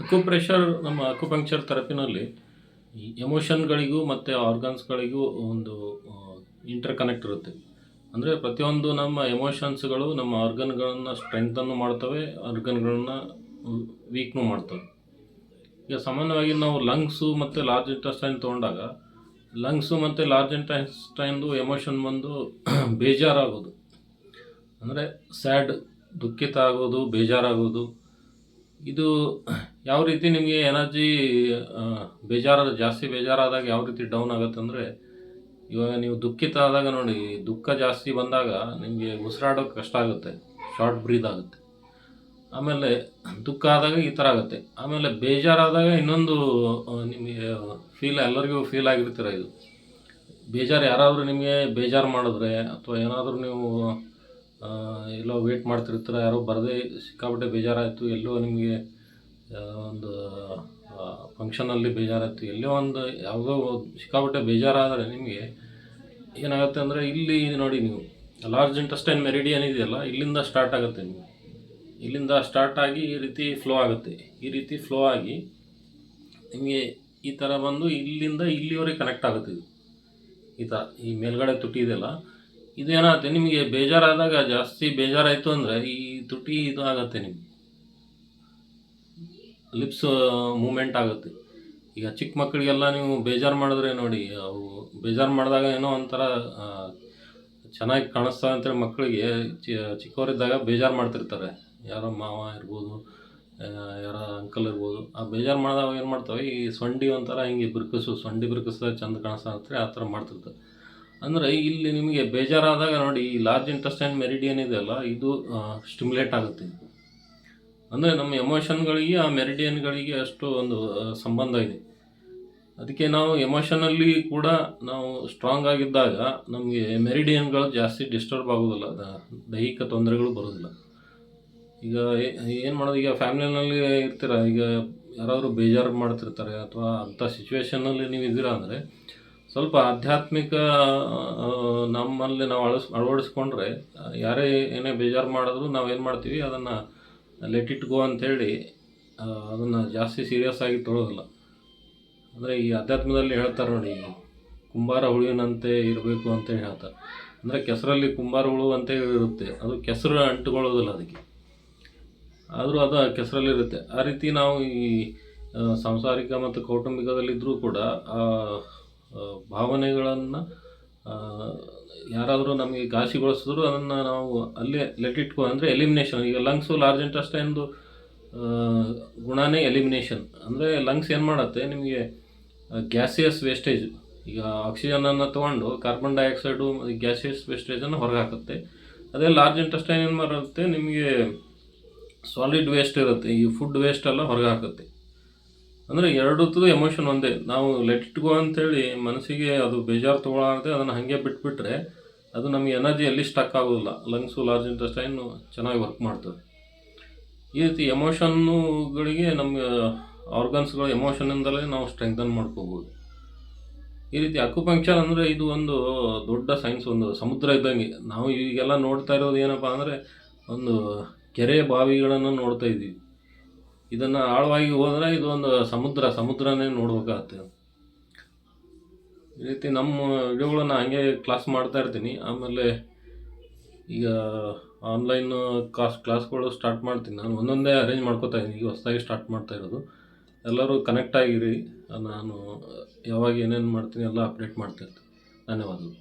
Acupressure ನಮ್ಮ acupuncture ಥೆರಪಿನಲ್ಲಿ ಈ ಎಮೋಷನ್ಗಳಿಗೂ ಮತ್ತು ಆರ್ಗನ್ಸ್ಗಳಿಗೂ ಒಂದು ಇಂಟರ್ ಕನೆಕ್ಟ್ ಇರುತ್ತೆ. ಅಂದರೆ ಪ್ರತಿಯೊಂದು ನಮ್ಮ ಎಮೋಷನ್ಸ್ಗಳು ನಮ್ಮ ಆರ್ಗನ್ಗಳನ್ನು ಸ್ಟ್ರೆಂಥನ್ನು ಮಾಡ್ತವೆ, ಆರ್ಗನ್ಗಳನ್ನು ವೀಕ್ನು ಮಾಡ್ತವೆ. ಈಗ ಸಾಮಾನ್ಯವಾಗಿ ನಾವು ಲಂಗ್ಸು ಮತ್ತು ಲಾರ್ಜ್ ಇಂಟೆಸ್ಟೈನ್ ತೊಗೊಂಡಾಗ ಲಂಗ್ಸು ಮತ್ತು ಲಾರ್ಜ್ ಇಂಟೆಸ್ಟೈನ್ದು ಎಮೋಷನ್ ಬಂದು ಬೇಜಾರಾಗೋದು, ಅಂದರೆ ಸ್ಯಾಡ್, ದುಃಖಿತ ಆಗೋದು, ಬೇಜಾರಾಗೋದು. ಇದು ಯಾವ ರೀತಿ ನಿಮಗೆ ಎನರ್ಜಿ ಜಾಸ್ತಿ ಬೇಜಾರಾದಾಗ ಯಾವ ರೀತಿ ಡೌನ್ ಆಗುತ್ತೆ ಅಂದರೆ, ಇವಾಗ ನೀವು ದುಃಖಿತ ಆದಾಗ ನೋಡಿ, ದುಃಖ ಜಾಸ್ತಿ ಬಂದಾಗ ನಿಮಗೆ ಉಸಿರಾಡೋಕ್ಕೆ ಕಷ್ಟ ಆಗುತ್ತೆ, ಶಾರ್ಟ್ ಬ್ರೀದ್ ಆಗುತ್ತೆ. ಆಮೇಲೆ ದುಃಖ ಆದಾಗ ಈ ಥರ ಆಗುತ್ತೆ. ಆಮೇಲೆ ಬೇಜಾರಾದಾಗ ಇನ್ನೊಂದು ನಿಮಗೆ ಎಲ್ಲರಿಗೂ ಫೀಲ್ ಆಗಿರ್ತೀರ ಇದು. ಬೇಜಾರು ಯಾರಾದರೂ ನಿಮಗೆ ಬೇಜಾರು ಮಾಡಿದ್ರೆ, ಅಥವಾ ಏನಾದರೂ ನೀವು ಎಲ್ಲೋ ವೇಟ್ ಮಾಡ್ತಿರ್ತೀರ, ಯಾರೋ ಬರದೇ ಸಿಕ್ಕಾಪಟ್ಟೆ ಬೇಜಾರಾಯಿತು, ಎಲ್ಲೋ ನಿಮಗೆ ಒಂದು ಫಂಕ್ಷನಲ್ಲಿ ಬೇಜಾರಾಯಿತು, ಎಲ್ಲೋ ಒಂದು ಯಾವುದೋ ಸಿಕ್ಕಾಪಟ್ಟೆ ಬೇಜಾರಾದರೆ ನಿಮಗೆ ಏನಾಗುತ್ತೆ ಅಂದರೆ, ಇಲ್ಲಿ ನೋಡಿ ನೀವು ಲಾರ್ಜ್ ಇಂಟೆಸ್ಟೈನ್ ಮೆರಿಡಿಯನ್ ಇದೆಯಲ್ಲ, ಇಲ್ಲಿಂದ ಸ್ಟಾರ್ಟ್ ಆಗುತ್ತೆ. ನೀವು ಇಲ್ಲಿಂದ ಸ್ಟಾರ್ಟ್ ಆಗಿ ಈ ರೀತಿ ಫ್ಲೋ ಆಗುತ್ತೆ. ಈ ರೀತಿ ಫ್ಲೋ ಆಗಿ ನಿಮಗೆ ಈ ಥರ ಬಂದು ಇಲ್ಲಿಂದ ಇಲ್ಲಿವರೆಗೆ ಕನೆಕ್ಟ್ ಆಗುತ್ತೆ. ಇದು ಈ ಥರ ಈ ಮೇಲ್ಗಡೆ ತುಟಿ ಇದೆಯಲ್ಲ, ಇದು ಏನಾಗುತ್ತೆ, ನಿಮಗೆ ಬೇಜಾರಾದಾಗ ಜಾಸ್ತಿ ಬೇಜಾರಾಯಿತು ಅಂದರೆ ಈ ತುಟಿ ಇದು ಆಗುತ್ತೆ, ನಿಮಗೆ ಲಿಪ್ಸ್ ಮೂಮೆಂಟ್ ಆಗುತ್ತೆ. ಈಗ ಚಿಕ್ಕ ಮಕ್ಕಳಿಗೆಲ್ಲ ನೀವು ಬೇಜಾರು ಮಾಡಿದ್ರೆ ನೋಡಿ, ಅವು ಬೇಜಾರು ಮಾಡಿದಾಗ ಏನೋ ಒಂಥರ ಚೆನ್ನಾಗಿ ಕಾಣಿಸ್ತವೆ ಅಂತೇಳಿ ಮಕ್ಕಳಿಗೆ ಚಿಕ್ಕವರಿದ್ದಾಗ ಬೇಜಾರು ಮಾಡ್ತಿರ್ತಾರೆ. ಯಾರೋ ಮಾವ ಇರ್ಬೋದು, ಯಾರೋ ಅಂಕಲ್ ಇರ್ಬೋದು. ಆ ಬೇಜಾರು ಮಾಡಿದಾಗ ಏನು ಮಾಡ್ತವೆ, ಈ ಸೊಂಡಿ ಒಂಥರ ಹಿಂಗೆ ಸೊಂಡಿ ಬಿರುಕಿಸಿದಾಗ ಚೆಂದ ಕಾಣಿಸ್ತಂದ್ರೆ ಆ ಥರ ಮಾಡ್ತಿರ್ತಾರೆ. ಅಂದರೆ ಇಲ್ಲಿ ನಿಮಗೆ ಬೇಜಾರಾದಾಗ ನೋಡಿ, ಈ ಲಾರ್ಜ್ ಇಂಟೆಸ್ಟೈನ್ ಮೆರಿಡಿಯನ್ ಇದೆಯಲ್ಲ, ಇದು ಸ್ಟಿಮ್ಯುಲೇಟ್ ಆಗುತ್ತೆ. ಅಂದರೆ ನಮ್ಮ ಎಮೋಷನ್ಗಳಿಗೆ ಆ ಮೆರಿಡಿಯನ್ಗಳಿಗೆ ಅಷ್ಟು ಒಂದು ಸಂಬಂಧ ಇದೆ. ಅದಕ್ಕೆ ನಾವು ಎಮೋಷನಲ್ಲಿ ಕೂಡ ನಾವು ಸ್ಟ್ರಾಂಗ್ ಆಗಿದ್ದಾಗ ನಮಗೆ ಮೆರಿಡಿಯನ್ಗಳು ಜಾಸ್ತಿ ಡಿಸ್ಟರ್ಬ್ ಆಗೋದಿಲ್ಲ, ದೈಹಿಕ ತೊಂದರೆಗಳು ಬರೋದಿಲ್ಲ. ಈಗ ಏನು ಮಾಡೋದು, ಈಗ ಫ್ಯಾಮಿಲಿನಲ್ಲಿ ಇರ್ತೀರ, ಈಗ ಯಾರಾದರೂ ಬೇಜಾರು ಮಾಡ್ತಿರ್ತಾರೆ, ಅಥವಾ ಅಂಥ ಸಿಚುವೇಷನ್ನಲ್ಲಿ ನೀವು ಇದ್ದೀರಾ ಅಂದರೆ ಸ್ವಲ್ಪ ಆಧ್ಯಾತ್ಮಿಕ ನಮ್ಮಲ್ಲಿ ನಾವು ಅಳವಡಿಸ್ಕೊಂಡ್ರೆ, ಯಾರೇ ಏನೇ ಬೇಜಾರು ಮಾಡಿದ್ರು ನಾವೇನು ಮಾಡ್ತೀವಿ, ಅದನ್ನು ಲೆಟ್ ಇಟ್ ಗೋ ಅಂಥೇಳಿ ಅದನ್ನು ಜಾಸ್ತಿ ಸೀರಿಯಸ್ ಆಗಿ ತೊಗೊಳ್ಳೋದಿಲ್ಲ. ಅಂದರೆ ಈ ಅಧ್ಯಾತ್ಮದಲ್ಲಿ ಹೇಳ್ತಾರೆ ನೋಡಿ, ಕುಂಬಾರ ಹುಳುವಿನಂತೆ ಇರಬೇಕು ಅಂತೇಳಿ ಹೇಳ್ತಾರೆ. ಅಂದರೆ ಕೆಸರಲ್ಲಿ ಕುಂಬಾರ ಹುಳು ಅಂತೇಳಿ ಇರುತ್ತೆ, ಅದು ಕೆಸರು ಅಂಟುಕೊಳ್ಳೋದಿಲ್ಲ ಅದಕ್ಕೆ, ಆದರೂ ಅದು ಕೆಸರಲ್ಲಿರುತ್ತೆ. ಆ ರೀತಿ ನಾವು ಈ ಸಾಂಸಾರಿಕ ಮತ್ತು ಕೌಟುಂಬಿಕದಲ್ಲಿದ್ದರೂ ಕೂಡ ಆ ಭಾವನೆಗಳನ್ನು ಯಾರಾದರೂ ನಮಗೆ ಘಾಸಿಗೊಳಿಸಿದ್ರು ಅದನ್ನು ನಾವು ಅಲ್ಲೇ ಲೆಟ್ ಇಟ್ಕೋ, ಅಂದರೆ ಎಲಿಮಿನೇಷನ್. ಈಗ ಲಂಗ್ಸು ಲಾರ್ಜ್ ಇಂಟೆಸ್ಟೈನ್ದು ಗುಣನೇ ಎಲಿಮಿನೇಷನ್. ಅಂದರೆ ಲಂಗ್ಸ್ ಏನು ಮಾಡುತ್ತೆ, ನಿಮಗೆ ಗ್ಯಾಸಿಯಸ್ ವೇಸ್ಟೇಜ್, ಈಗ ಆಕ್ಸಿಜನನ್ನು ತೊಗೊಂಡು ಕಾರ್ಬನ್ ಡೈಆಕ್ಸೈಡು ಗ್ಯಾಸಿಯಸ್ ವೇಸ್ಟೇಜನ್ನು ಹೊರಗೆ ಹಾಕುತ್ತೆ. ಅದೇ ಲಾರ್ಜ್ ಇಂಟೆಸ್ಟೈನ್ ಏನು ಮಾಡುತ್ತೆ, ನಿಮಗೆ ಸಾಲಿಡ್ ವೇಸ್ಟ್ ಇರುತ್ತೆ, ಈ ಫುಡ್ ವೇಸ್ಟ್ ಎಲ್ಲ ಹೊರಗೆ ಹಾಕುತ್ತೆ. ಅಂದರೆ ಎರಡೂ ಎಮೋಷನ್ ಒಂದೇ. ನಾವು ಲೆಟ್ ಇಟ್ ಗೋ ಅಂಥೇಳಿ ಮನಸ್ಸಿಗೆ ಅದು ಬೇಜಾರು ತೊಗೊಳ್ಳಾರದೆ ಅದನ್ನು ಹಾಗೆ ಬಿಟ್ಬಿಟ್ರೆ ಅದು ನಮಗೆ ಎನರ್ಜಿ ಎಲ್ಲಿ ಸ್ಟಕ್ ಆಗೋದಿಲ್ಲ. ಲಂಗ್ಸು ಲಾರ್ಜ್ ಇಂಟೆಸ್ಟೈನು ಚೆನ್ನಾಗಿ ವರ್ಕ್ ಮಾಡ್ತದೆ. ಈ ರೀತಿ ಎಮೋಷನ್ನುಗಳಿಗೆ ನಮ್ಮ ಆರ್ಗನ್ಸ್ಗಳು ಎಮೋಷನಿಂದಲೇ ನಾವು ಸ್ಟ್ರೆಂಥನ್ ಮಾಡ್ಕೋಬೋದು. ಈ ರೀತಿ ಅಕ್ಯುಪಂಕ್ಚರ್ ಅಂದರೆ ಇದು ಒಂದು ದೊಡ್ಡ ಸೈನ್ಸ್, ಒಂದು ಸಮುದ್ರ ಇದ್ದಂಗೆ. ನಾವು ಈಗೆಲ್ಲ ನೋಡ್ತಾ ಇರೋದು ಏನಪ್ಪ ಅಂದರೆ, ಒಂದು ಕೆರೆ ಬಾವಿಗಳನ್ನು ನೋಡ್ತಾ ಇದ್ದೀವಿ. ಇದನ್ನು ಆಳವಾಗಿ ಹೋದರೆ ಇದು ಒಂದು ಸಮುದ್ರನೇ ನೋಡ್ಬೇಕಾಗತ್ತೆ. ಈ ರೀತಿ ನಮ್ಮ ವಿಡಿಯೋಗಳನ್ನು ಹಾಗೆ ಕ್ಲಾಸ್ ಮಾಡ್ತಾ ಇರ್ತೀನಿ. ಆಮೇಲೆ ಈಗ ಆನ್ಲೈನ್ ಕ್ಲಾಸ್ಗಳು ಸ್ಟಾರ್ಟ್ ಮಾಡ್ತೀನಿ. ನಾನು ಒಂದೊಂದೇ ಅರೇಂಜ್ ಮಾಡ್ಕೋತಾ ಇದ್ದೀನಿ, ಈಗ ಹೊಸದಾಗಿ ಸ್ಟಾರ್ಟ್ ಮಾಡ್ತಾ ಇರೋದು. ಎಲ್ಲರೂ ಕನೆಕ್ಟ್ ಆಗಿರಿ. ನಾನು ಯಾವಾಗ ಏನೇನು ಮಾಡ್ತೀನಿ ಎಲ್ಲ ಅಪ್ಡೇಟ್ ಮಾಡ್ತಾ ಇರ್ತೀನಿ. ಧನ್ಯವಾದಗಳು.